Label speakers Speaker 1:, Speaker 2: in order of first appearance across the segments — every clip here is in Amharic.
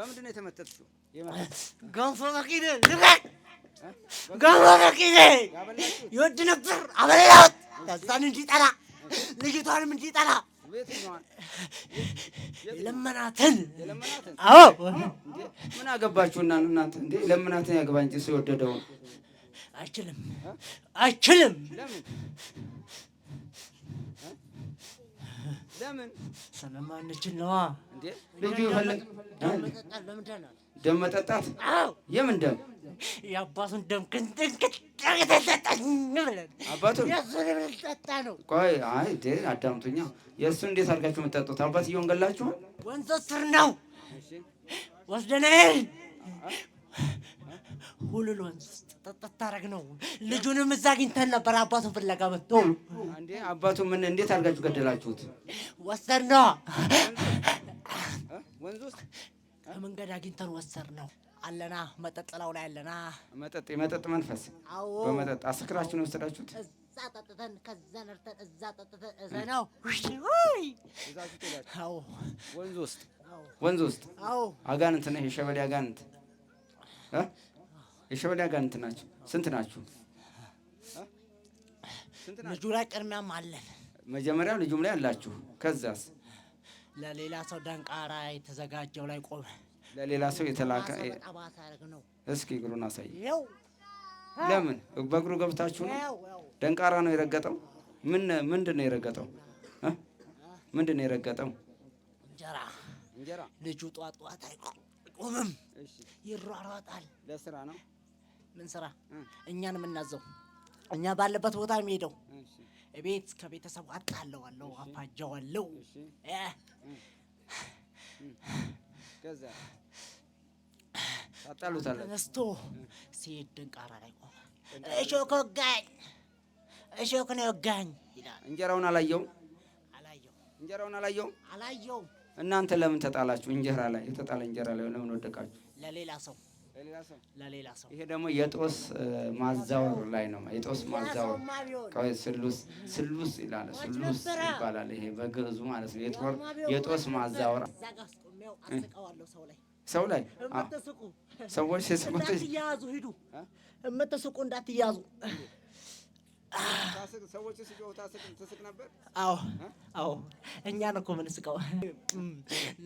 Speaker 1: በምንድን ነው የተመተትሽው?
Speaker 2: ገንፎ በቂኔ ልቀቅ! ገንፎ በቂኔ ይወድ ነበር አበላሁት። ከዛን እንዲጠላ ልጅቷንም እንዲጠላ የለመናትን። አዎ
Speaker 1: ምን አገባችሁና እናንተ? እንዴ ለምናትን ያግባ እንጂ ሰው የወደደውን
Speaker 2: አይችልም።
Speaker 1: ለምን
Speaker 2: ስለማንችል ነዋ።
Speaker 1: እንዴ ልጁ ይፈልግ ደም መጠጣት? የምን ደም?
Speaker 2: የአባቱን ደም ከተጠጣኝ ብለን
Speaker 1: አባቱን
Speaker 2: ጠጣ ነው።
Speaker 1: ቆይ አይ እንዴ አዳምጡኛ። የእሱን እንዴት አድርጋችሁ የምትጠጡት? አባትየውን ገላችሁ?
Speaker 2: ወንዝ ስር ነው ወስደናል። ሁሉን ወንዝ ጠጥታ ታረግ ነው። ልጁንም እዛ አግኝተን ነበር። አባቱን ፍለጋ መጥቶ
Speaker 1: እንዴ አባቱ ምን እንዴት አድርጋችሁ ገደላችሁት?
Speaker 2: ወሰድነው።
Speaker 1: ወንዝ ውስጥ
Speaker 2: ከመንገድ አግኝተን ወሰድነው። አለና መጠጥ ጥላው ላይ አለና
Speaker 1: የመጠጥ መንፈስ።
Speaker 2: አዎ
Speaker 1: በመጠጥ አስክራችሁ ነው የወሰዳችሁት?
Speaker 2: እዛ ጠጥተን ከዛ ነርተን እዛ ጠጥተን እዘናው አዎ
Speaker 1: ወንዝ ውስጥ
Speaker 2: አዎ
Speaker 1: አጋንንት ነው። የሸበሌ አጋንንት የሸበሌ አጋንንት ናቸው። ስንት ናችሁ?
Speaker 2: ልጁ ላይ ቅድሚያም አለን።
Speaker 1: መጀመሪያ ልጁም ላይ አላችሁ። ከዛስ
Speaker 2: ለሌላ ሰው ደንቃራ የተዘጋጀው ላይ ቆመ።
Speaker 1: ለሌላ ሰው የተላከ
Speaker 2: ነው።
Speaker 1: እስኪ እግሩን አሳይ። ለምን በእግሩ ገብታችሁ ነው? ደንቃራ ነው የረገጠው? ምንድን ነው የረገጠው? ምንድን ነው የረገጠው?
Speaker 2: እንጀራ። ልጁ ጧት አይቆምም፣ ይሯሯጣል።
Speaker 1: ለስራ ነው።
Speaker 2: ምን ስራ? እኛን የምናዘው እኛ ባለበት ቦታ የሚሄደው ቤት ከቤተሰቡ አጣለዋለሁ፣ አፋጀዋለሁ።
Speaker 1: ከዛ ታጣሉታላችሁ።
Speaker 2: ተነስቶ ሲሄድ ደንቃራ ላይ ቆመ። እሾክ ወጋኝ፣ እሾክ ነው ወጋኝ ይላል።
Speaker 1: እንጀራውን አላየውም። እንጀራውን አላየውም። እናንተ ለምን ተጣላችሁ? እንጀራ ላይ የተጣለ እንጀራ ላይ ለምን ወደቃችሁ?
Speaker 2: ለሌላ ሰው።
Speaker 1: ይሄ ደግሞ የጦስ ማዛወር ላይ ነው። የጦስ ማዛወር ቆይ ስሉስ ይላል። ስሉስ ይባላል። ይሄ በግዕዙ ማለት ነው። የጦስ ማዛወር ሰው ላይ ሰዎች
Speaker 2: እንዳትያዙ ሂዱ። እምትስቁ እንዳትያዙ።
Speaker 1: ሰዎች ሲጮሁ ትስቅ ነበር።
Speaker 2: አዎ እኛን እኮ የምንስቀው።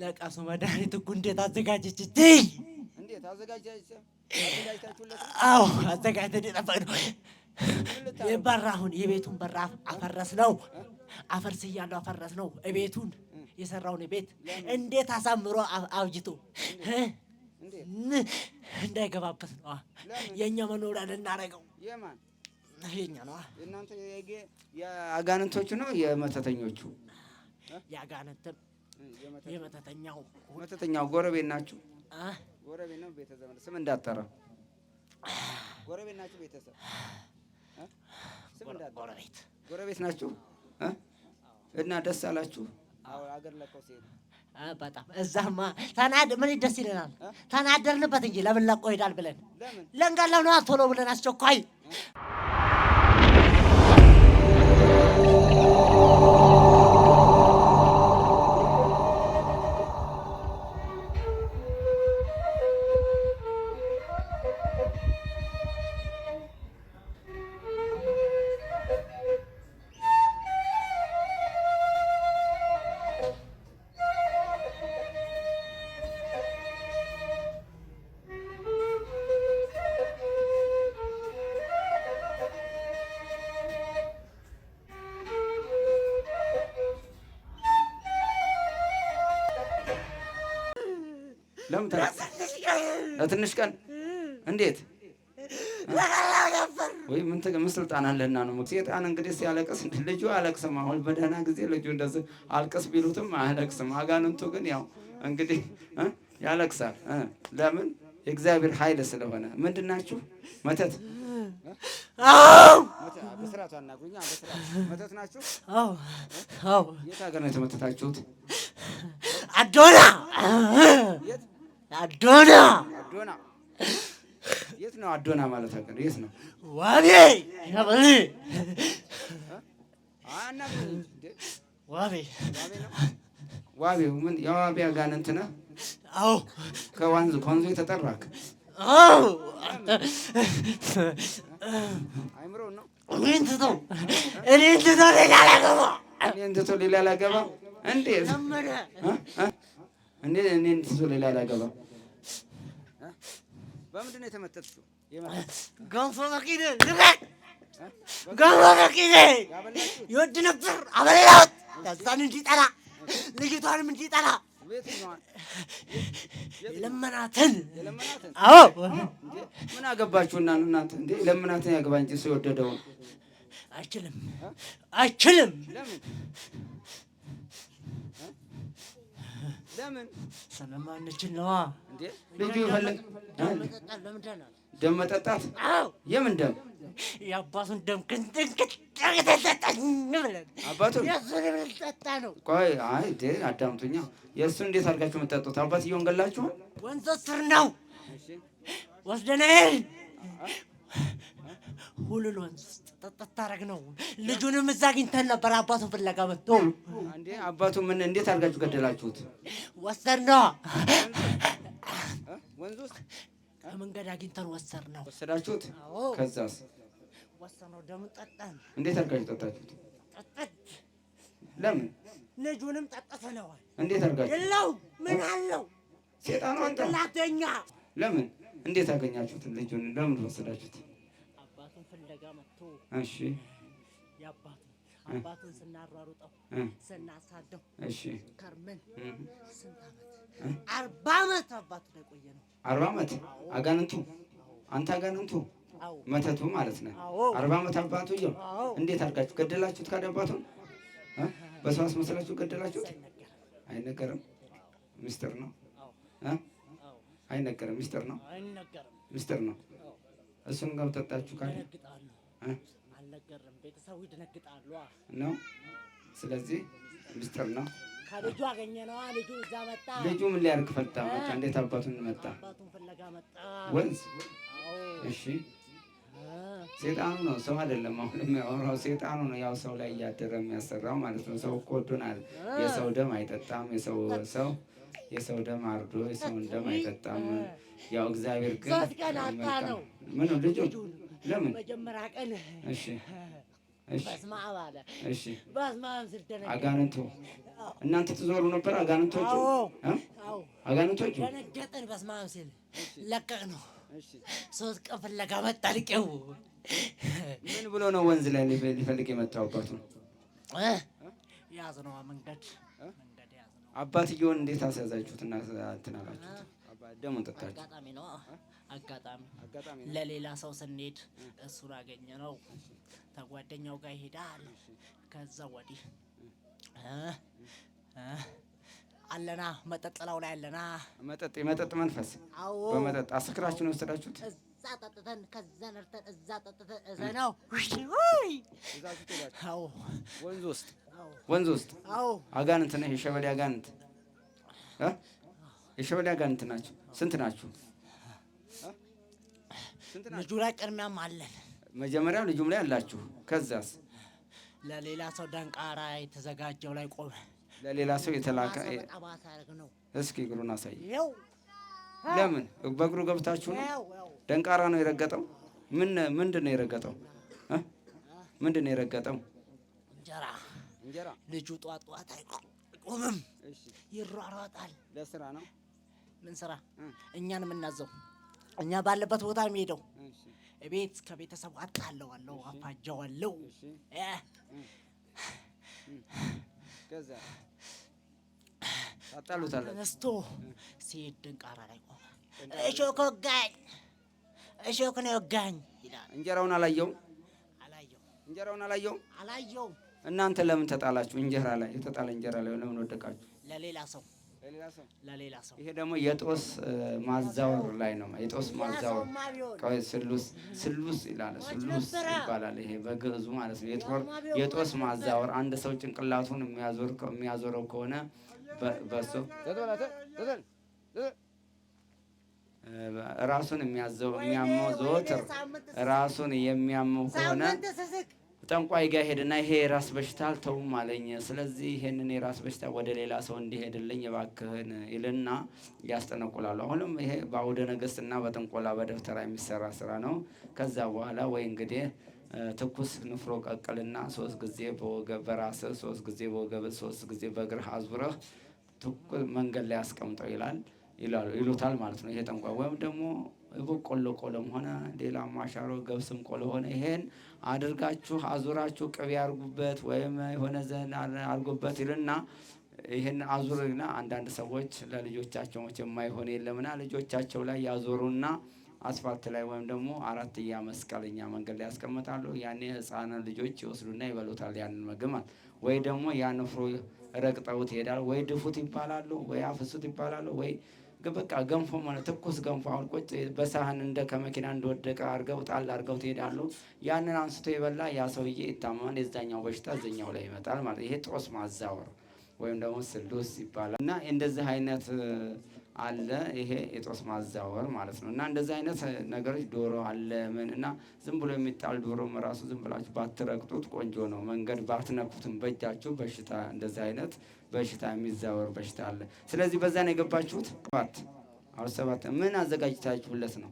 Speaker 2: ለቃሱ መድኃኒት እኮ እንዴት አዘጋጀችትኝ?
Speaker 1: እንዴት አዘጋጃችሁለት?
Speaker 2: አዎ አዘጋጅተን የጠበቅነው የበራሁን የቤቱን በራፍ አፈረስ ነው። አፈርስ እያለሁ አፈረስ ነው። ቤቱን የሰራውን ቤት እንዴት አሳምሮ አብጅቶ እንዳይገባበት ነው። የእኛ መኖሪያ ልናደርገው።
Speaker 1: የማን
Speaker 2: የእኛ ነው?
Speaker 1: እናንተ የአጋንንቶቹ ነው የመተተኞቹ?
Speaker 2: የአጋንንትም
Speaker 1: መተተኛው ጎረቤት ናችሁ? ጎረቤት ነው ቤተሰብ? ስም እንዳጠራ ጎረቤት ናችሁ? ቤተሰብ ስም እንዳጠራ ጎረቤት ናችሁ? እና ደስ አላችሁ? አዎ አገር ለቀው ሲሄዱ
Speaker 2: በጣም እዛማ ምን ደስ ይለናል። ተናደርንበት እንጂ ለምን ለቆ ሄዳል ብለን ለንጋለው ነው ቶሎ ብለን አስቸኳይ
Speaker 1: ለትንሽ ቀን እንዴት ወይ ምን ስልጣን አለና ነው? ሰይጣን እንግዲህ ሲያለቅስ ልጁ አለቅስም። አሁን በደህና ጊዜ ልጁ እንደዚህ አልቅስ ቢሉትም አያለቅስም። አጋንንቱ ግን ያው እንግዲህ ያለቅሳል። ለምን? የእግዚአብሔር ኃይል ስለሆነ። ምንድናችሁ? መተት?
Speaker 2: አዎ
Speaker 1: በስራቱ አናግሩኛ። መተት ናችሁ?
Speaker 2: አዎ
Speaker 1: የት ሀገር ነው የተመተታችሁት?
Speaker 2: አዶና
Speaker 1: የት ነው አዶና ማለት ሀገር የት ነው?
Speaker 2: ዋቤ ያበል ዋቤ
Speaker 1: ዋቤው ምን የዋቤ አጋንንት ነህ?
Speaker 2: አዎ
Speaker 1: ከወንዙ የተጠራክ?
Speaker 2: አዎ
Speaker 1: አይምሮ ነው።
Speaker 2: እኔን ትቶ ሌላ ላገባ
Speaker 1: እንዴት?
Speaker 2: ለመደ
Speaker 1: እኔን ትቶ ሌላ ላገባ? በምንድን ነው የተመተትሽው?
Speaker 2: ገንፎ በቂኔ ልቀቅ! ገንፎ በቂኔ ይወድ ነበር አበላሁት። ከዛን እንዲጠላ ልጅቷንም እንዲጠላ የለመናትን። አዎ
Speaker 1: ምን አገባችሁና እናንተ? እንዴ ለምናትን ያግባ እንጂ ሰው የወደደውን
Speaker 2: አይችልም።
Speaker 1: ለምን
Speaker 2: ስለማንችል ነዋ።
Speaker 1: ልጁ ይፈልግ ደም መጠጣት። የምን ደም?
Speaker 2: የአባቱን ደም
Speaker 1: አባቱ
Speaker 2: የእሱን የምንጠጣ ነው።
Speaker 1: ቆይ አይ አዳምጡኛ። የእሱን እንዴት አድርጋችሁ የምትጠጡት? አባትየውን ገላችኋል?
Speaker 2: ወንዝ ስር ነው ወስደናል። ሁሉን ወንዝ ውስጥ ጠጠት ታረግ ነው። ልጁንም እዛ አግኝተን ነበር። አባቱን ፍለጋ መጥቶ
Speaker 1: እንዴ አባቱ ምን እንዴት አድርጋችሁ ገደላችሁት?
Speaker 2: ወሰድነው። ወንዝ ውስጥ ከመንገድ አግኝተን ወሰድነው።
Speaker 1: ወሰዳችሁት? ከዛስ?
Speaker 2: ወሰድነው። ደሙን ጠጣን።
Speaker 1: እንዴት አድርጋችሁ ጠጣችሁት?
Speaker 2: ጠጣን።
Speaker 1: ለምን?
Speaker 2: ልጁንም ጠጥተነዋል።
Speaker 1: እንዴት አድርጋችሁ?
Speaker 2: የለው ምን አለው?
Speaker 1: ሴጣኑ አንተ
Speaker 2: ጥላተኛ።
Speaker 1: ለምን? እንዴት አገኛችሁት? ልጁን ለምን ወሰዳችሁት?
Speaker 2: አባቱን ፍለጋ መጥቶ
Speaker 1: እሺ
Speaker 2: አባቱን ስናሯሩጠው ስናሳደው ከርመን ስንት ዓመት? 40 ዓመት አባቱ ላይ ቆየ ነው።
Speaker 1: 40 ዓመት አጋንንቱ አንተ አጋንንቱ መተቱ ማለት ነው። 40 ዓመት አባቱ ይው እንዴት አድርጋችሁ ገደላችሁት? ካደ አባቱን በሰዋስ መሰላችሁ ገደላችሁት? አይነገርም፣ ሚስጥር ነው። አይነገርም፣ ሚስጥር ነው። ሚስጥር ነው። እሱን ጋር ጠጣችሁ ካለ አልነገርም። ቤተሰቡ ይደነግጣሉ ነው። ስለዚህ ሚስጥር ነው። ከልጁ አገኘነዋ። ልጁ እዛ መጣ። ልጁ ምን ሊያርግ ፈጣ መጣ? እንዴት አባቱን መጣ? አባቱን ፍለጋ መጣ ወንዝ። እሺ ሴጣኑ ነው፣ ሰው አይደለም። አሁን የሚያወራው ሴጣኑ ነው። ያው ሰው ላይ እያደረ የሚያሰራው ማለት ነው። ሰው እኮ ወዶናል። የሰው ደም አይጠጣም። የሰው ደም አርዶ የሰውን ደም አይጠጣም። ያው እግዚአብሔር ግን ምን ነው ልጁ ለምን መጀመሪያ ቀን በስመ አብ አለ። በስመ አብ ስትደነግጥ አጋንንቱ እናንተ ትዞሩ ነበር። አጋንንቶቹ ደነገጥን። በስመ አብ ሲል ለቀቅ ነው። 3 ቀን ፍለጋ መጣ። ልቄው ምን ብሎ ነው ወንዝ ላይ ሊፈልግ የመጣው? አባቱ ያዝነዋ መንገድ ያዝነው። አባትየውን እንዴት አስያዛችሁት? እና እንትን አላችሁት? ደሙን ጠጣችሁ? አጋጣሚ ነው። አጋጣሚ ለሌላ ሰው ስንሄድ እሱን አገኘነው። ተጓደኛው ጋር ይሄዳል። ከዛ ወዲህ አለና መጠጥላው ላይ አለና የመጠጥ መንፈስ በመጠጥ አስክራችሁ ነው የወሰዳችሁት? እዛ ጠጥተን ከዛ ነርተን እዛ ጠጥተን እዘነው ወንዝ ውስጥ አጋንንት ነው። የሸበሌ አጋንንት የሸበሌ አጋንንት ናቸው። ስንት ናችሁ? ልጁ ላይ ቅድሚያም አለን። መጀመሪያ ልጁም ላይ አላችሁ። ከዛስ ለሌላ ሰው ደንቃራ የተዘጋጀው ላይ ቆመ። ለሌላ ሰው የተላከ እስኪ እግሩን አሳይ። ለምን በእግሩ ገብታችሁ ነው? ደንቃራ ነው የረገጠው። ምንድን ነው የረገጠው? ምንድን ነው የረገጠው? እንጀራ። ልጁ ጧት አይቆምም፣ ይሯሯጣል። ለስራ ነው። ምን ስራ? እኛን የምናዘው እኛ ባለበት ቦታ የሚሄደው ቤት ከቤተሰቡ አጣለዋለሁ፣ አፋጀዋለሁ። ከዛ ታጣሉታል። ተነስቶ ሲሄድ ደንቃራ ላይ ቆመ። እሾክ ወጋኝ፣ እሾክ ነው ወጋኝ ይላል። እንጀራውን አላየውም። እንጀራውን አላየውም። እናንተ ለምን ተጣላችሁ? እንጀራ ላይ የተጣለ እንጀራ ላይ ለምን ወደቃችሁ? ለሌላ ሰው። ይሄ ደግሞ የጦስ ማዛወር ላይ ነው። የጦስ ማዛወር ቆይ ስሉስ ይላል። ስሉስ ይባላል። ይሄ በግዕዙ ማለት ነው። የጦስ ማዛወር አንድ ሰው ጭንቅላቱን የሚያዞረው ከሆነ በሱ ራሱን የሚያመው ዘወትር ራሱን የሚያመው ከሆነ ጠንቋይ ጋር ሄድና ይሄ የራስ በሽታ አልተውም አለኝ። ስለዚህ ይሄንን የራስ በሽታ ወደ ሌላ ሰው እንዲሄድልኝ እባክህን ይልና ያስጠነቁላሉ። አሁንም ይሄ በአውደ ነገሥትና በጥንቆላ በደብተራ የሚሰራ ስራ ነው። ከዛ በኋላ ወይ እንግዲህ ትኩስ ንፍሮ ቀቅልና 3 ጊዜ በወገብ በራስህ 3 ጊዜ በወገብ 3 ጊዜ በእግርህ አዙረህ መንገድ ላይ አስቀምጠው ይሉታል ማለት ነው። ይሄ ጠንቋይ ወይም ደግሞ በቆሎ ቆሎም ሆነ ሌላ ማሻሮ ገብስም ቆሎ ሆነ ይሄን አድርጋችሁ አዙራችሁ ቅቤ አርጉበት ወይም የሆነ ዘን አርጉበት ይልና ይሄን አዙርና አንዳንድ ሰዎች ለልጆቻቸው የማይሆን የለምና ልጆቻቸው ላይ ያዞሩና አስፋልት ላይ ወይም ደግሞ አራትያ መስቀለኛ መንገድ ላይ ያስቀምጣሉ። ያኔ ህፃን ልጆች ይወስዱና ይበሉታል ያንን ምግብ ወይ ደግሞ ያን ንፍሮ ረግጠውት ይሄዳሉ። ወይ ድፉት ይባላሉ፣ ወይ አፍሱት ይባላሉ፣ ወይ በቃ ገንፎ ማለት ትኩስ ገንፎ አሁን ቁጭ በሳህን እንደ ከመኪና እንደወደቀ አርገው ጣል አርገው ትሄዳሉ። ያንን አንስቶ የበላ ያ ሰውዬ ይታመማል። የዛኛው በሽታ እዛኛው ላይ ይመጣል ማለት ይሄ ጦስ ማዛወር ወይም ደግሞ ስሉስ ይባላል። እና እንደዚህ አይነት አለ። ይሄ የጦስ ማዛወር ማለት ነው። እና እንደዚህ አይነት ነገሮች ዶሮ አለ ምን እና ዝም ብሎ የሚጣል ዶሮም ራሱ ዝም ብላችሁ ባትረግጡት ቆንጆ ነው። መንገድ ባትነኩትም በእጃችሁ በሽታ እንደዚህ አይነት በሽታ የሚዛወር በሽታ አለ። ስለዚህ በዛ ነው የገባችሁት። ሰባት ምን አዘጋጅታችሁለት ነው?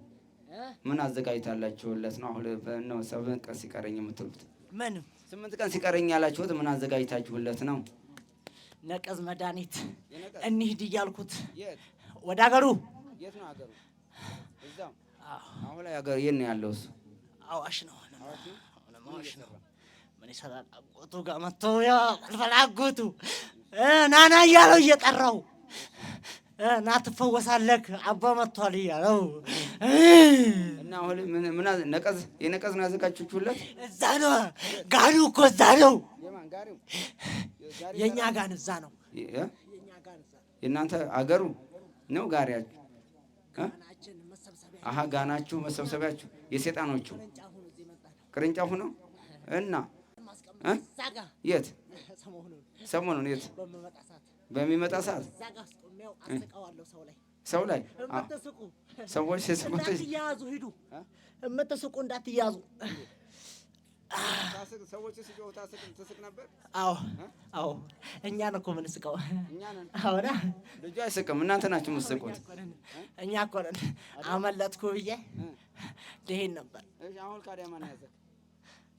Speaker 1: ምን አዘጋጅታላችሁለት ነው? አሁን ነው 7 ቀን ሲቀረኝ የምትሉት?
Speaker 2: ምንም
Speaker 1: 8 ቀን ሲቀረኝ ያላችሁት ምን አዘጋጅታችሁለት ነው?
Speaker 2: ነቀዝ መድኃኒት እንሂድ እያልኩት ወደ ሀገሩ።
Speaker 1: የት ነው ሀገሩ? እዛው አሁን ላይ ሀገር የት ነው ያለው? እሱ
Speaker 2: አዋሽ ነው። አዋሽ ነው። ምን ይሰራል? አጎቱ ጋር መጥቶ ያ አልፈላጎቱ ናና እያለው እየጠራው ና ትፈወሳለህ አባ መጥቷል እያለው
Speaker 1: እና አሁን ምን ነቀዝ የነቀዝ ነው ያዘጋጃችሁለት?
Speaker 2: እዛ ነው ጋኑ እኮ እዛ ነው። የኛ ጋን እዛ ነው።
Speaker 1: የእናንተ አገሩ ነው ጋሪያችሁ? አሀ ጋናችሁ መሰብሰቢያችሁ የሰይጣኖቹ ቅርንጫፉ ነው። እና የት ሰሞኑን የት በሚመጣ ሰዓት ሰው ላይ ሰዎች ሲስቁት
Speaker 2: እንዳትያዙ ሂዱ። የምትስቁ እንዳትያዙ።
Speaker 1: ሰዎች ሲጮሁ ትስቅ ነበር?
Speaker 2: አዎ እኛን እኮ የምንስቀው።
Speaker 1: አዎና ልጁ አይስቅም፣ እናንተ ናችሁ የምትስቁት።
Speaker 2: እኛ እኮ ነን። አመለጥኩ ብዬ ልሄድ ነበር።
Speaker 1: አሁን ካዲያ ማን ያዘ?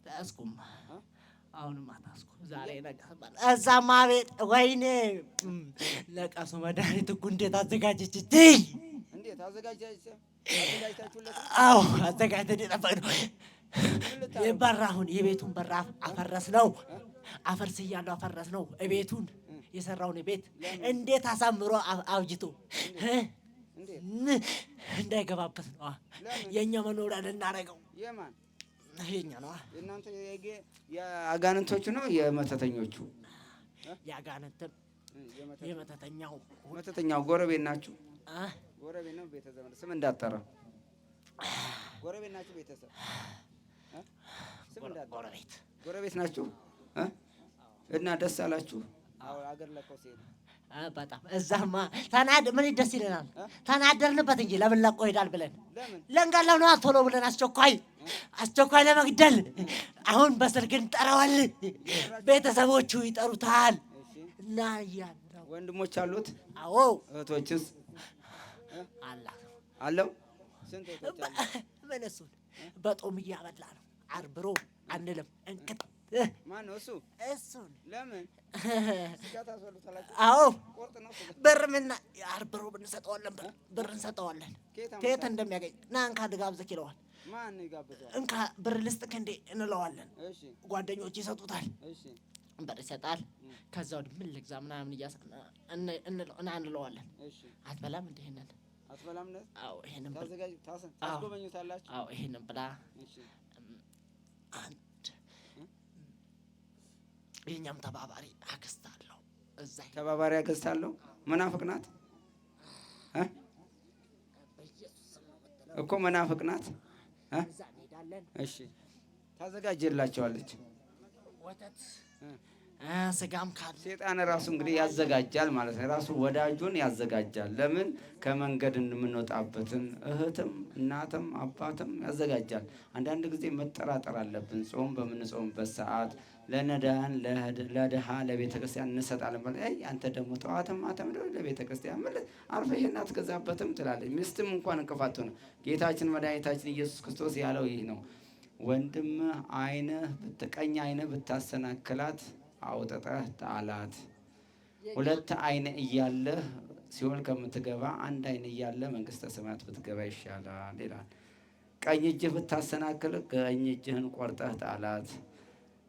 Speaker 2: ተያዝኩም። አሁንማ ታስኩ። ዛሬ ነቀሰባል። እዛማ ቤት ወይኔ ለቀሱ መድኃኒት እኮ እንዴት አዘጋጀች!
Speaker 1: እንዴት አዘጋጃችሁለት?
Speaker 2: አዎ አዘጋጅተን የጠበቅነው የበራሁን የቤቱን በራፍ አፈረስ ነው። አፈርስ እያለሁ አፈረስ ነው። ቤቱን የሰራውን ቤት እንዴት አሳምሮ አብጅቶ እንዳይገባበት ነው። የእኛ መኖሪያ ልናደርገው የኛ ነው።
Speaker 1: እናንተ የአጋንንቶቹ ነው የመተተኞቹ?
Speaker 2: የአጋንንትም
Speaker 1: መተተኛው ጎረቤት ናችሁ? ጎረቤት ነው ቤተሰብ? ስም እንዳጠራ ጎረቤት ናችሁ? ቤተሰብ ስም እንዳጠራ ጎረቤት ናችሁ? እና ደስ አላችሁ? አገር ለቀው ሲሄዱ
Speaker 2: በጣም እዛማ ምን ደስ ይለናል። ተናደርንበት እንጂ ለምን ለቆ ይሄዳል ብለን ለንጋለው ነው ቶሎ ብለን አስቸኳይ ለመግደል አሁን በስልክ እንጠራዋለን። ቤተሰቦቹ ይጠሩታል። እና ያለው
Speaker 1: ወንድሞች አሉት?
Speaker 2: አዎ።
Speaker 1: እህቶችስ
Speaker 2: አለው?
Speaker 1: ስንት
Speaker 2: ምን እሱን በጦም እያበላ ነው። አርብሮ አንልም እንቅጥ
Speaker 1: ማን ነው እሱ?
Speaker 2: እሱን
Speaker 1: ለምን ስጋት አስወልታላችሁ?
Speaker 2: አዎ ብር ምን አርብሮ እንሰጠዋለን። ብር እንሰጠዋለን። ከየት እንደሚያገኝ ና እንካ ልጋብዝህ ይለዋል።
Speaker 1: ማን ይጋብዘዋል?
Speaker 2: እንካ ብር ልስጥህ እንዴ እንለዋለን።
Speaker 1: እሺ
Speaker 2: ጓደኞች ይሰጡታል።
Speaker 1: እሺ
Speaker 2: ብር ይሰጣል። ከዛ ወዲህ ምን ልግዛ ምናምን እንለዋለን።
Speaker 1: እሺ
Speaker 2: አትበላም እንዴ? ይሄንን
Speaker 1: አትበላም ነው?
Speaker 2: አዎ ይሄንን
Speaker 1: ታስጎበኙታላችሁ?
Speaker 2: አዎ ይሄንን ብላ።
Speaker 1: እሺ
Speaker 2: የኛም ተባባሪ አክስት አለው እዛ።
Speaker 1: ተባባሪ አክስት አለው? መናፍቅ ናት እኮ መናፍቅ ናት።
Speaker 2: እዛ እንሄዳለን።
Speaker 1: እሺ ታዘጋጅላቸዋለች።
Speaker 2: ወተት ስጋም ካለ
Speaker 1: ሴጣን ራሱ እንግዲህ ያዘጋጃል ማለት ነው። ራሱ ወዳጁን ያዘጋጃል። ለምን ከመንገድ የምንወጣበትን እህትም እናትም አባትም ያዘጋጃል። አንዳንድ ጊዜ መጠራጠር አለብን። ጾም በምንጾምበት ሰዓት ለነዳያን ለድሃ ለቤተ ክርስቲያን እንሰጣለን ማለት አንተ ደግሞ ጠዋትም ማታም ለቤተ ክርስቲያን ማለት አርፈህ ይሄን አትገዛበትም ትላለች። ሚስትም እንኳን እንቅፋት ነው። ጌታችን መድኃኒታችን ኢየሱስ ክርስቶስ ያለው ይህ ነው። ወንድምህ ቀኝ ዓይንህ ብታሰናክላት አውጥተህ ጣላት። ሁለት ዓይን እያለህ ሲኦል ከምትገባ አንድ ዓይን እያለህ መንግሥተ ሰማያት ብትገባ ይሻላል ይላል። ቀኝ እጅህ ብታሰናክልህ ቀኝ እጅህን ቆርጠህ ጣላት።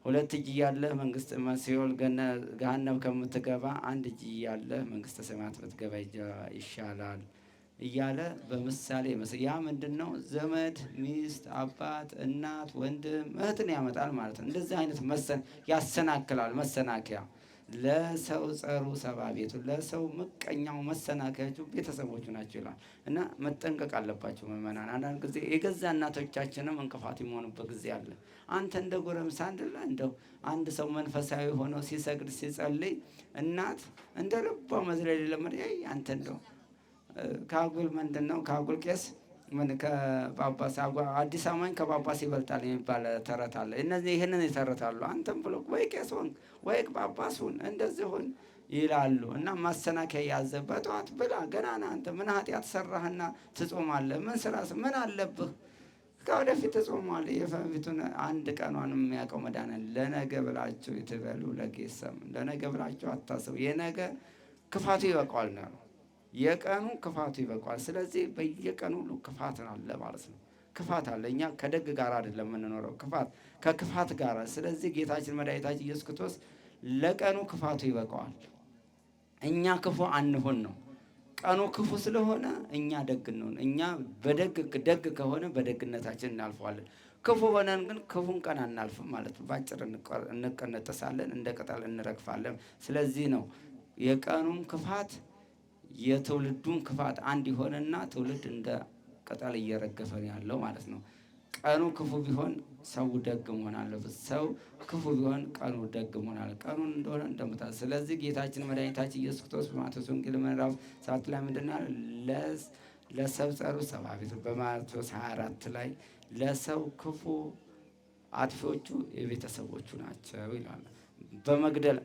Speaker 1: ሁለት እጅ እያለህ ሲኦል ገሃነም ከምትገባ አንድ እጅ እያለህ መንግሥተ ሰማያት ብትገባ ይሻላል እያለ በምሳሌ ያ ምንድን ነው? ዘመድ፣ ሚስት፣ አባት፣ እናት፣ ወንድም፣ እህትን ያመጣል ማለት ነው። እንደዚህ አይነት ያሰናክላል። መሰናከያ ለሰው ጸሩ ሰባ ቤቱ፣ ለሰው ምቀኛው መሰናከያዎቹ ቤተሰቦቹ ናቸው ይላል እና መጠንቀቅ አለባቸው ምዕመናን። አንዳንድ ጊዜ የገዛ እናቶቻችንም እንቅፋት የሚሆኑበት ጊዜ አለ። አንተ እንደ ጎረምሳ እንደው አንድ ሰው መንፈሳዊ ሆኖ ሲሰግድ ሲጸልይ እናት እንደ ልቧ መዝለል የለመደ አንተ እንደው ከአጉል ምንድን ነው ከአጉል ቄስ ከጳጳስ አዲስ አማኝ ከጳጳስ ይበልጣል የሚባል ተረት አለ። እነዚህ ይህንን ይተረታሉ። አንተም ብሎ ወይ ቄስ ሆን ወይ ጳጳስ ሁን እንደዚህ ሁን ይላሉ እና ማሰናከያ ያዘ። በጠዋት ብላ ገና ነህ አንተ ምን ኃጢአት ሰራህና ትጾማለህ? ምን ስራ ምን አለብህ? ከወደፊት ትጾማለህ። የፊቱን አንድ ቀኗን የሚያውቀው መድኃኒዓለም ለነገ ብላችሁ ይትበሉ ለጌሰም ለነገ ብላችሁ አታስቡ። የነገ ክፋቱ ይበቃዋል ነው ያለው። የቀኑ ክፋቱ ይበቃዋል። ስለዚህ በየቀኑ ሁሉ ክፋት አለ ማለት ነው። ክፋት አለ። እኛ ከደግ ጋር አይደለም የምንኖረው፣ ከክፋት ጋር። ስለዚህ ጌታችን መድኃኒታችን ኢየሱስ ክርስቶስ ለቀኑ ክፋቱ ይበቃዋል። እኛ ክፉ አንሁን ነው። ቀኑ ክፉ ስለሆነ እኛ ደግ እንሁን። እኛ ደግ ከሆነ በደግነታችን እናልፈዋለን። ክፉ ሆነን ግን ክፉን ቀን አናልፍም ማለት ነው። በአጭር እንቀነጠሳለን፣ እንደ ቅጠል እንረግፋለን። ስለዚህ ነው የቀኑም ክፋት የትውልዱን ክፋት አንድ የሆነና ትውልድ እንደ ቅጠል እየረገፈ ያለው ማለት ነው። ቀኑ ክፉ ቢሆን ሰው ደግ መሆን አለበት። ሰው ክፉ ቢሆን ቀኑ ደግ መሆን አለ ቀኑን እንደሆነ እንደምታ። ስለዚህ ጌታችን መድኃኒታችን ኢየሱስ ክርስቶስ በማቴዎስ ወንጌል ምዕራፍ 7 ላይ ምንድን ነው ለሰው ጸሩ ሰባ ቤቱ፣ በማቴዎስ 24 ላይ ለሰው ክፉ አጥፊዎቹ የቤተሰቦቹ ናቸው ይላል። በመግደል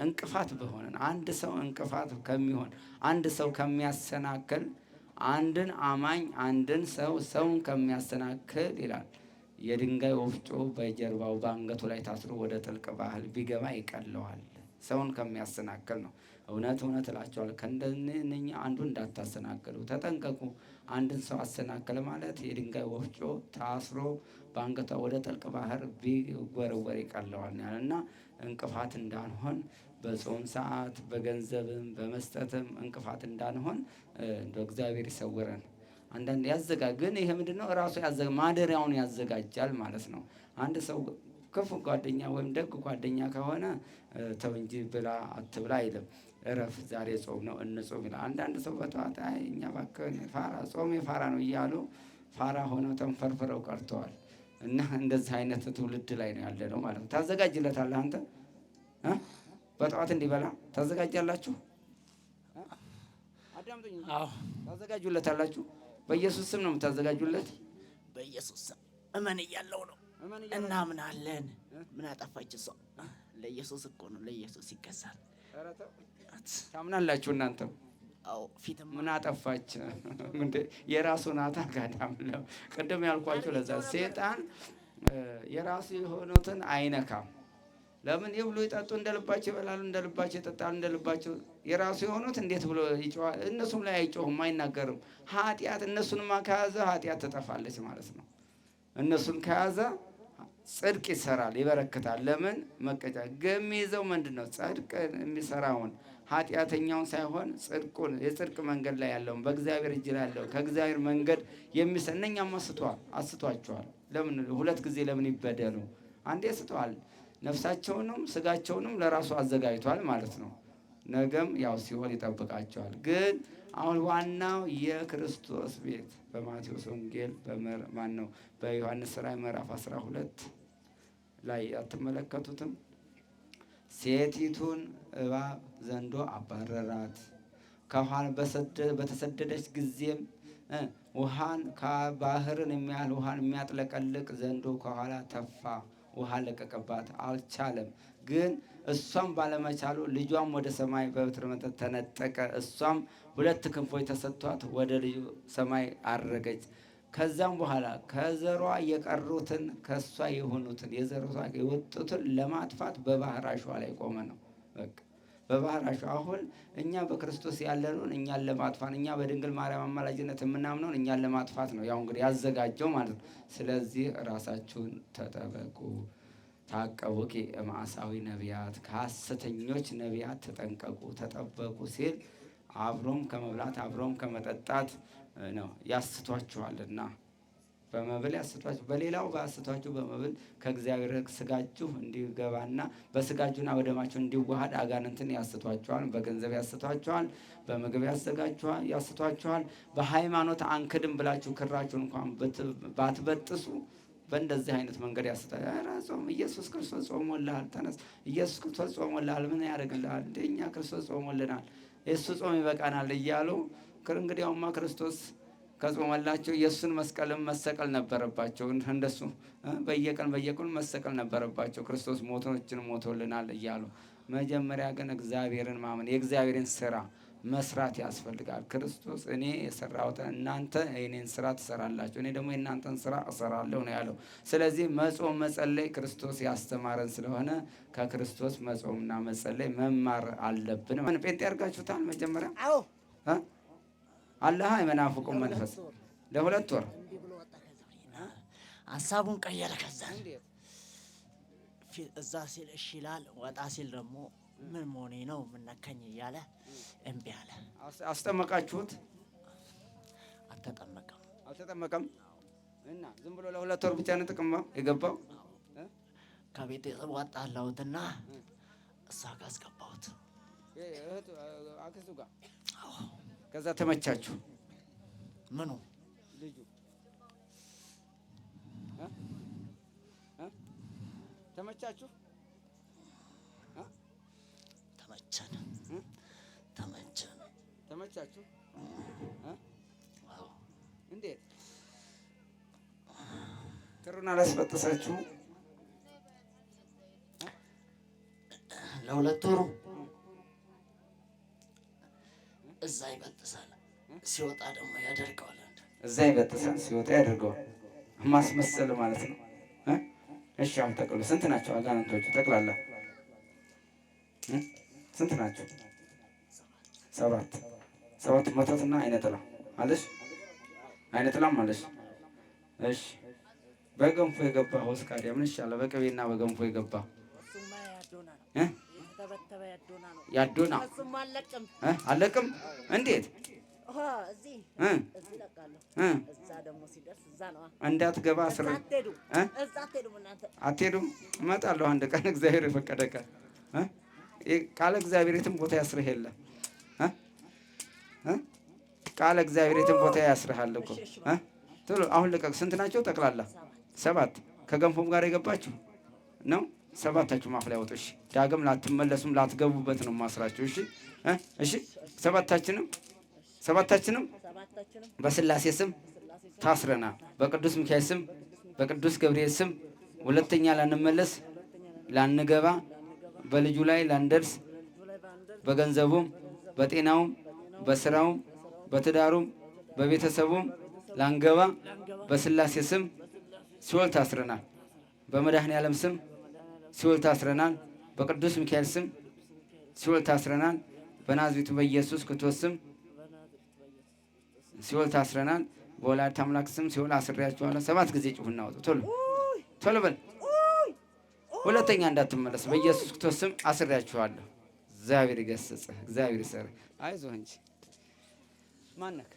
Speaker 1: እንቅፋት በሆነን አንድ ሰው እንቅፋት ከሚሆን አንድ ሰው ከሚያሰናክል አንድን አማኝ አንድን ሰውን ከሚያሰናክል ይላል የድንጋይ ወፍጮ በጀርባው በአንገቱ ላይ ታስሮ ወደ ጥልቅ ባህር ቢገባ ይቀለዋል። ሰውን ከሚያሰናክል ነው። እውነት እላቸዋለሁ ከእነኛ አንዱን እንዳታሰናክሉ ተጠንቀቁ። አንድን ሰው አሰናክል ማለት የድንጋይ ወፍጮ ታስሮ በአንገቷ ወደ ጥልቅ ባህር ቢወረወር ይቀለዋል እና እንቅፋት እንዳንሆን በጾም ሰዓት በገንዘብም በመስጠትም እንቅፋት እንዳንሆን እግዚአብሔር ይሰውረን። አንዳንድ ግን ይሄ ምንድነው? ራሱ ማደሪያውን ያዘጋጃል ማለት ነው። አንድ ሰው ክፉ ጓደኛ ወይም ደግ ጓደኛ ከሆነ ተው እንጂ ብላ አትብላ አይልም። እረፍ ዛሬ ጾም ነው እንጾም ይላል። አንዳንድ ሰው በጠዋት እኛ እባክህን ጾም የፋራ ነው እያሉ ፋራ ሆነው ተንፈርፍረው ቀርተዋል። እና እንደዚህ አይነት ትውልድ ላይ ነው ያለ ነው ማለት ነው። ታዘጋጅለታለህ አንተ በጠዋት እንዲበላ ታዘጋጃላችሁ? አዳምጡኝ። አዎ ታዘጋጁለታላችሁ። በኢየሱስ ስም ነው የምታዘጋጁለት።
Speaker 2: በኢየሱስ ስም እመን እያለው ነው እናምናለን። ምን አጠፋች እሷ? ለኢየሱስ እኮ ነው፣ ለኢየሱስ ይገዛል።
Speaker 1: ታምናላችሁ እናንተም?
Speaker 2: አዎ ፊትም
Speaker 1: ምን አጠፋች እንዴ? የራሱ ናታ ጋዳም ነው። ቅድም ያልኳችሁ ለዛ ሴጣን የራሱ የሆኑትን አይነካም። ለምን ይብሉ ይጠጡ እንደልባቸው ይበላሉ፣ እንደልባቸው ይጠጣሉ፣ እንደልባቸው የራሱ የሆኑት እንዴት ብሎ ይጮሃል? እነሱም ላይ አይጮህም፣ አይናገርም። ኃጢአት እነሱንማ ከያዘ ኃጢአት ትጠፋለች ማለት ነው። እነሱን ከያዘ ጽድቅ ይሰራል፣ ይበረክታል። ለምን መቀጫ የሚይዘው ምንድን ነው? ጽድቅ የሚሰራውን ኃጢአተኛውን ሳይሆን ጽድቁን የጽድቅ መንገድ ላይ ያለውን በእግዚአብሔር እጅ ላይ ያለው ከእግዚአብሔር መንገድ እነኛም አስቷቸዋል። ለምን ሁለት ጊዜ ለምን ይበደሉ? አንዴ ስተዋል። ነፍሳቸውንም ስጋቸውንም ለራሱ አዘጋጅቷል ማለት ነው። ነገም ያው ሲኦል ይጠብቃቸዋል። ግን አሁን ዋናው የክርስቶስ ቤት በማቴዎስ ወንጌል በዮሐንስ ራዕይ ምዕራፍ 12 ላይ አትመለከቱትም? ሴቲቱን እባብ ዘንዶ አባረራት። ከኋላ በተሰደደች ጊዜም ውሃን ከባህርን የሚያህል ውሃን የሚያጥለቀልቅ ዘንዶ ከኋላ ተፋ። ውሃ ለቀቀባት፣ አልቻለም። ግን እሷም ባለመቻሉ ልጇም ወደ ሰማይ በበትረ መጠት ተነጠቀ። እሷም 2 ክንፎች ተሰጥቷት ወደ ልዩ ሰማይ አረገች። ከዛም በኋላ ከዘሯ የቀሩትን ከእሷ የሆኑትን የዘሯ የወጡትን ለማጥፋት በባህር አሸዋ ላይ ቆመ ነው። በቃ በባህር አሸዋ። አሁን እኛ በክርስቶስ ያለነውን እኛን ለማጥፋት፣ እኛ በድንግል ማርያም አማላጅነት የምናምነውን እኛን ለማጥፋት ነው ያው እንግዲህ ያዘጋጀው ማለት ነው። ስለዚህ ራሳችሁን ተጠበቁ፣ ታቀቡ እምአሳዊ ነቢያት፣ ከሐሰተኞች ነቢያት ተጠንቀቁ፣ ተጠበቁ ሲል አብሮም ከመብላት አብሮም ከመጠጣት ነው። ያስቷችኋልና በመብል ያስቷችሁ፣ በሌላው ባስቷችሁ በመብል ከእግዚአብሔር ሕግ ስጋችሁ እንዲገባና በስጋችሁና በደማችሁ እንዲዋሃድ አጋንንትን ያስቷችኋል። በገንዘብ ያስቷችኋል፣ በምግብ ያስቷችኋል። በሃይማኖት አንክድም ብላችሁ ክራችሁን እንኳን ባትበጥሱ በእንደዚህ አይነት መንገድ ያስቷል። ኧረ ጾም ኢየሱስ ክርስቶስ ጾሞልሃል፣ ተነስ፣ ኢየሱስ ክርስቶስ ጾሞልሃል፣ ምን ያደርግልሃል? እኛ ክርስቶስ ጾሞልናል፣ የእሱ ጾም ይበቃናል እያሉ እንግዲያውማ ክርስቶስ ከጾመላቸው የእሱን መስቀልም መሰቀል ነበረባቸው። እንደሱ በየቀን መሰቀል ነበረባቸው። ክርስቶስ ሞቶችን ሞቶልናል እያሉ መጀመሪያ ግን እግዚአብሔርን ማመን የእግዚአብሔርን ስራ መስራት ያስፈልጋል። ክርስቶስ እኔ የሰራሁትን እናንተ የኔን ስራ ትሰራላችሁ፣ እኔ ደግሞ የእናንተን ስራ እሰራለሁ ነው ያለው። ስለዚህ መጾም መጸለይ ክርስቶስ ያስተማረን ስለሆነ ከክርስቶስ መጾምና መጸለይ መማር አለብን። ጴንጤ ያርጋችሁታል መጀመሪያ አለሃ የመናፍቁን መንፈስ ለ2 ወር
Speaker 2: ሀሳቡን ቀየረ። ከዛ እዛ ሲል እሺ ይላል፣ ወጣ ሲል ደግሞ ምን መሆኔ ነው ምን ነካኝ እያለ እምቢ አለ።
Speaker 1: አስጠመቃችሁት?
Speaker 2: አልተጠመቀም።
Speaker 1: እና ዝም ብሎ ለ2 ወር ብቻ ነው ጥቅም የገባው።
Speaker 2: ከቤት ወጣለሁትና እሷ ጋር አስገባሁት፣
Speaker 1: አክስቱ ጋር። ከዛ ተመቻችሁ?
Speaker 2: ምኑ
Speaker 1: ልጁ ተመቻችሁ? ተመቻችሁ? እንዴት ክሩን አላስበጠሳችሁ?
Speaker 2: ለ2 ወሩ እዛ ይበጥሳል፣ ሲወጣ ደግሞ ያደርገዋል።
Speaker 1: እዛ ይበጥሳል፣ ሲወጣ ያደርገዋል። ማስመሰል ማለት ነው። እሺ አሁን ጠቅሉ ስንት ናቸው አጋንንቶቹ ጠቅላላ? ስንት ናቸው? 7 መተትና አይነ ጥላ አለሽ? አይነ ጥላም አለሽ? እሺ በገንፎ የገባ ሆስካሪያ ምን ይሻላል? በቅቤና በገንፎ የገባ ያዶና አለቅም። እንዴት እንዳትገባ አትሄዱም? እመጣለሁ አንድ ቀን እግዚአብሔር የፈቀደ ቀን። ቃለ እግዚአብሔር የትም ቦታ ያስርህ የለም። ቃለ እግዚአብሔር የትም ቦታ ያስርሃል እኮ። ቶሎ አሁን ልቀቅ። ስንት ናቸው ጠቅላላ? 7 ከገንፎም ጋር የገባችሁ ነው። 7ታችሁ ማፍ ላይ ወጡ። እሺ ዳግም ላትመለሱም ላትገቡበት ነው ማስራችሁ። እሺ እሺ ሰባታችንም በስላሴ ስም ታስረናል። በቅዱስ ሚካኤል ስም፣ በቅዱስ ገብርኤል ስም ሁለተኛ ላንመለስ ላንገባ፣ በልጁ ላይ ላንደርስ፣ በገንዘቡም በጤናውም በስራውም በትዳሩም በቤተሰቡም ላንገባ በስላሴ ስም ሲኦል ታስረናል። በመድኃኔዓለም ስም ሲኦል ታስረናል። በቅዱስ ሚካኤል ስም ሲኦል ታስረናል። በናዝሬቱ በኢየሱስ ክርስቶስ ስም ሲኦል ታስረናል። በወላዲተ አምላክ ስም ሲኦል አስሬያችኋለሁ። 7 ጊዜ ጩኹና ወጡ። ቶሎ በል። ሁለተኛ እንዳትመለስ በኢየሱስ ክርስቶስ ስም አስሬያችኋለሁ። እግዚአብሔር ይገስጽህ፣ እግዚአብሔር ይሰርህ። አይዞህ እንጂ ማነክ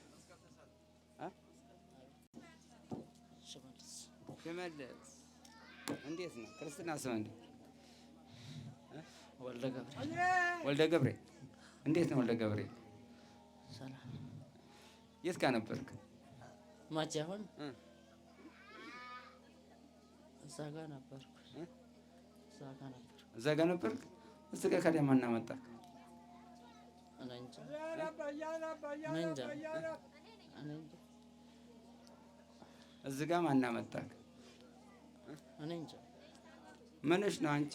Speaker 1: ሽመልስ እንዴት ነው? ክርስትና ስም እንዴ? ወልደ ገብርኤል እንዴት ነው? ወልደ ገብርኤል የት ጋር ነበርክ?
Speaker 2: ማቼ አሁን እዛ ጋር ነበርኩ።
Speaker 1: እዛ ጋር ነበርክ? እዚህ ጋር ከደማ እናመጣ
Speaker 3: እኔ እንጃ እኔ እንጃ እኔ እንጃ
Speaker 1: እዚህ ጋር ማን አመጣክ?
Speaker 3: እኔ እንጃ።
Speaker 1: ምንሽ ነው አንቺ?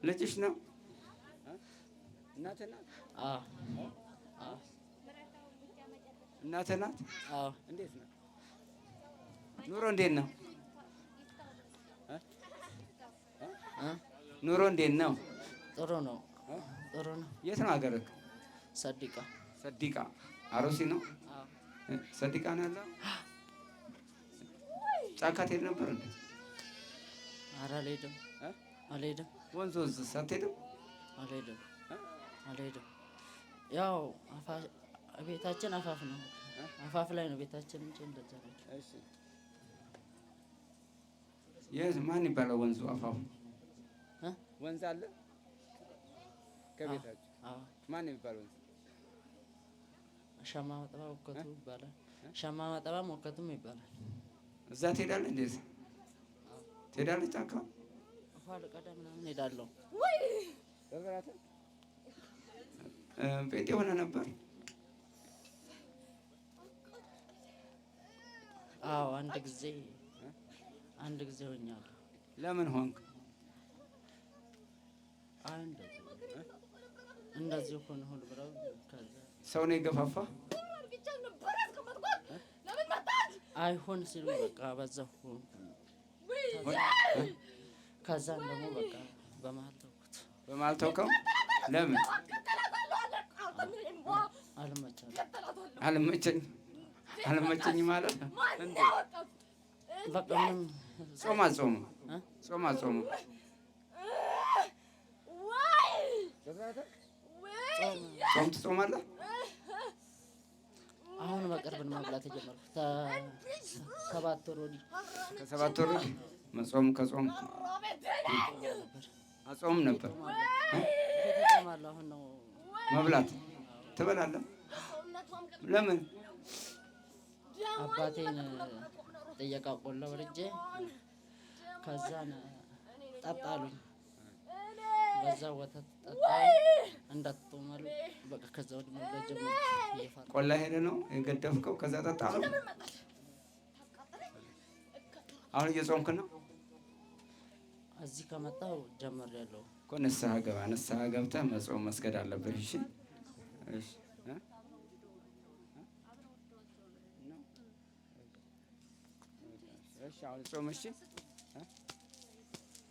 Speaker 1: ልጅሽ ነው? እናትህ ናት?
Speaker 3: አዎ አዎ
Speaker 1: እናትህ ናት?
Speaker 3: አዎ።
Speaker 1: እንዴት ነው ኑሮ? እንዴት ነው ኑሮ? እንዴት ነው?
Speaker 3: ጥሩ ነው ጥሩ ነው።
Speaker 1: የት ነው ሀገርህ?
Speaker 3: ሰዲቃ
Speaker 1: ሰዲቃ አሮሲ ነው?
Speaker 3: አዎ
Speaker 1: ሰዲቃ ነው ያለው። ጫካ ትሄድ ነበር እንዴ?
Speaker 3: ኧረ አልሄድም አልሄድም።
Speaker 1: ወንዝ ወንዝ ሳትሄድም?
Speaker 3: አልሄድም አልሄድም። ያው ቤታችን አፋፍ ነው፣ አፋፍ ላይ ነው ቤታችን እንጂ እንደዛ ነው።
Speaker 1: እሺ ማን ይባላል ወንዙ? አፋፉ ወንዝ አለ ከቤታችሁ?
Speaker 3: አዎ።
Speaker 1: ማን የሚባል ወንዝ?
Speaker 3: ሸማ መጠባ ወከቱ ይባላል። ሸማ መጠባ ወከቱም ይባላል።
Speaker 1: እዛ ትሄዳለህ? እንዴት ትሄዳለህ? ጫካ
Speaker 3: ውሃ ልቀዳ ምናምን ሄዳለሁ።
Speaker 1: ጴንጤ ሆነ ነበር?
Speaker 3: አዎ አንድ ጊዜ ሆኛለሁ።
Speaker 1: ለምን ሆንክ?
Speaker 3: እንደዚህ ሆነ ብለው ከዛ
Speaker 1: ሰው ነው የገፋፋ?
Speaker 3: አይሆን ሲሉ በቃ በዛው ከዛን ደግሞ በቃ በመሀል ተውኩት።
Speaker 1: በመሀል ተውከው? ለምን? አልመቸኝ ማለት እንዴ?
Speaker 3: በቃ ምንም
Speaker 1: ጾም አጾሙ ጾም አጾሙ ጾም ትጾማለህ?
Speaker 3: አሁን በቅርብ ነው መብላት የጀመርኩት። 7 ወር ወዲህ
Speaker 1: ከ7 ወር ወዲህ መጾም ከጾም አጾም ነበር።
Speaker 3: እጾማለሁ። አሁን ነው
Speaker 1: መብላት ትበላለህ? ለምን?
Speaker 3: አባቴን ጥየቃ ቆላ ወርጄ ከዛን ጠጣሉኝ። በዛ ወተት ጠጣኝ እንዳትጦማሉ በቃ ከዛ ወዲህ መብላት ጀመርኩ።
Speaker 1: ቆላ ሄደ ነው የገደፍከው? ከዛ ጠጣሉ። አሁን እየጾምክ ነው?
Speaker 3: እዚህ ከመጣሁ ጀምሬያለሁ
Speaker 1: እኮ። ንስሐ ገባ። ንስሐ ገብተህ መጾም መስገድ አለብህ። እሺ እሺ እሺ። አሁን ጾም። እሺ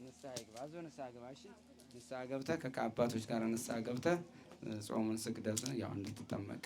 Speaker 1: ንስሐ ይግባ። አዞ ንስሐ ገባ። እሺ ንስሐ ገብተህ ከአባቶች ጋር ንስሐ ገብተህ ጾሙን ስግደቱን ያው እንድትጠመቅ